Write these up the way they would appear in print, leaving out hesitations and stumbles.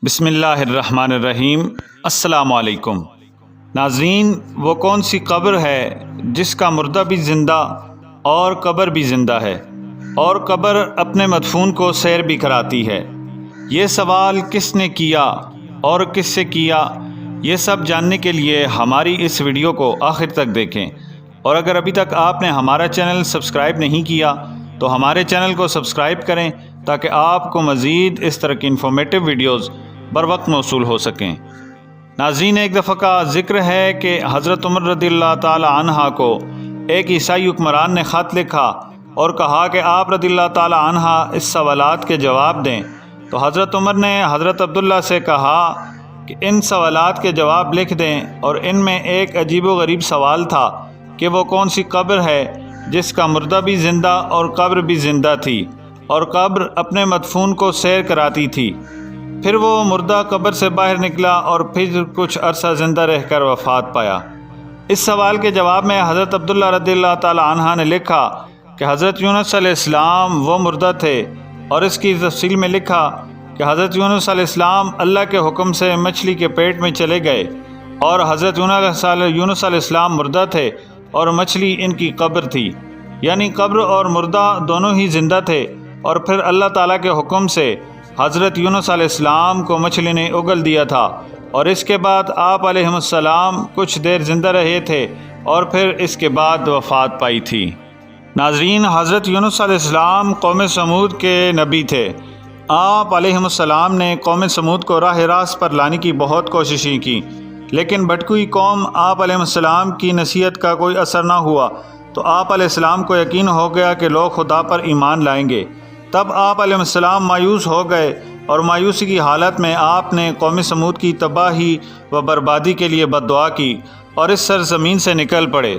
بسم اللہ الرحمن الرحیم۔ السلام علیکم ناظرین، وہ کون سی قبر ہے جس کا مردہ بھی زندہ اور قبر بھی زندہ ہے، اور قبر اپنے مدفون کو سیر بھی کراتی ہے؟ یہ سوال کس نے کیا اور کس سے کیا؟ یہ سب جاننے کے لیے ہماری اس ویڈیو کو آخر تک دیکھیں، اور اگر ابھی تک آپ نے ہمارا چینل سبسکرائب نہیں کیا تو ہمارے چینل کو سبسکرائب کریں تاکہ آپ کو مزید اس طرح کی انفارمیٹیو ویڈیوز بر وقت موصول ہو سکیں۔ ناظرین، ایک دفعہ کا ذکر ہے کہ حضرت عمر رضی اللہ تعالی عنہ کو ایک عیسائی حکمران نے خط لکھا اور کہا کہ آپ رضی اللہ تعالی عنہ اس سوالات کے جواب دیں۔ تو حضرت عمر نے حضرت عبداللہ سے کہا کہ ان سوالات کے جواب لکھ دیں، اور ان میں ایک عجیب و غریب سوال تھا کہ وہ کون سی قبر ہے جس کا مردہ بھی زندہ اور قبر بھی زندہ تھی، اور قبر اپنے مدفون کو سیر کراتی تھی۔ پھر وہ مردہ قبر سے باہر نکلا اور پھر کچھ عرصہ زندہ رہ کر وفات پایا۔ اس سوال کے جواب میں حضرت عبداللہ رضی اللہ تعالی عنہ نے لکھا کہ حضرت یونس علیہ السلام وہ مردہ تھے، اور اس کی تفصیل میں لکھا کہ حضرت یونس علیہ السلام اللہ کے حکم سے مچھلی کے پیٹ میں چلے گئے، اور حضرت یونس علیہ السلام مردہ تھے اور مچھلی ان کی قبر تھی، یعنی قبر اور مردہ دونوں ہی زندہ تھے۔ اور پھر اللہ تعالیٰ کے حکم سے حضرت یونس علیہ السلام کو مچھلی نے اگل دیا تھا، اور اس کے بعد آپ علیہ السلام کچھ دیر زندہ رہے تھے اور پھر اس کے بعد وفات پائی تھی۔ ناظرین، حضرت یونس علیہ السلام قوم سمود کے نبی تھے۔ آپ علیہ السلام نے قوم سمود کو راہ راست پر لانے کی بہت کوششیں کی، لیکن بھٹکی قوم آپ علیہ السلام کی نصیحت کا کوئی اثر نہ ہوا، تو آپ علیہ السلام کو یقین ہو گیا کہ لوگ خدا پر ایمان لائیں گے۔ تب آپ علیہ السلام مایوس ہو گئے، اور مایوسی کی حالت میں آپ نے قوم سمود کی تباہی و بربادی کے لیے بد دعا کی اور اس سرزمین سے نکل پڑے۔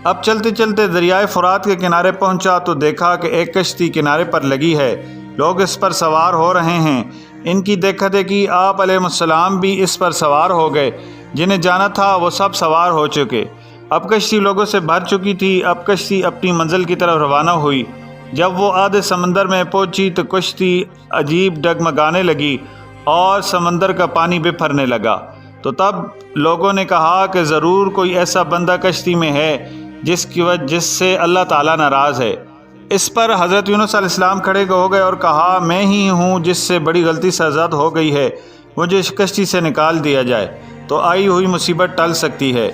اب چلتے چلتے دریائے فرات کے کنارے پہنچا تو دیکھا کہ ایک کشتی کنارے پر لگی ہے، لوگ اس پر سوار ہو رہے ہیں۔ ان کی دیکھا دیکھی آپ علیہ السلام بھی اس پر سوار ہو گئے، جنہیں جانا تھا وہ سب سوار ہو چکے۔ اب کشتی لوگوں سے بھر چکی تھی۔ اب کشتی اپنی منزل کی طرف روانہ ہوئی۔ جب وہ آدھے سمندر میں پہنچی تو کشتی عجیب ڈگمگانے لگی اور سمندر کا پانی بھی پھرنے لگا۔ تو تب لوگوں نے کہا کہ ضرور کوئی ایسا بندہ کشتی میں ہے جس سے اللہ تعالیٰ ناراض ہے۔ اس پر حضرت یونس علیہ السلام کھڑے ہو گئے اور کہا، میں ہی ہوں جس سے بڑی غلطی سرزد ہو گئی ہے، مجھے اس کشتی سے نکال دیا جائے تو آئی ہوئی مصیبت ٹل سکتی ہے۔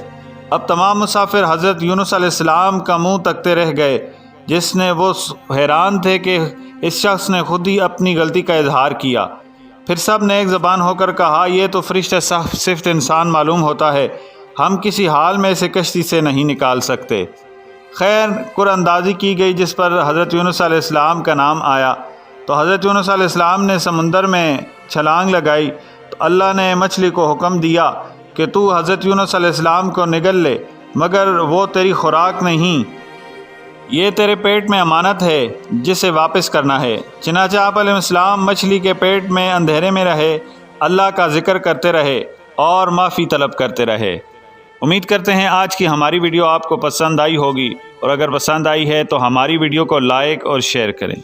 اب تمام مسافر حضرت یونس علیہ السلام کا منہ تکتے رہ گئے، جس نے وہ حیران تھے کہ اس شخص نے خود ہی اپنی غلطی کا اظہار کیا۔ پھر سب نے ایک زبان ہو کر کہا، یہ تو فرشتہ صفت انسان معلوم ہوتا ہے، ہم کسی حال میں اسے کشتی سے نہیں نکال سکتے۔ خیر، قرآن اندازی کی گئی جس پر حضرت یونس علیہ السلام کا نام آیا۔ تو حضرت یونس علیہ السلام نے سمندر میں چھلانگ لگائی تو اللہ نے مچھلی کو حکم دیا کہ تو حضرت یونس علیہ السلام کو نگل لے، مگر وہ تیری خوراک نہیں، یہ تیرے پیٹ میں امانت ہے جسے واپس کرنا ہے۔ چنانچہ آپ علیہ السلام مچھلی کے پیٹ میں اندھیرے میں رہے، اللہ کا ذکر کرتے رہے اور معافی طلب کرتے رہے۔ امید کرتے ہیں آج کی ہماری ویڈیو آپ کو پسند آئی ہوگی، اور اگر پسند آئی ہے تو ہماری ویڈیو کو لائک اور شیئر کریں۔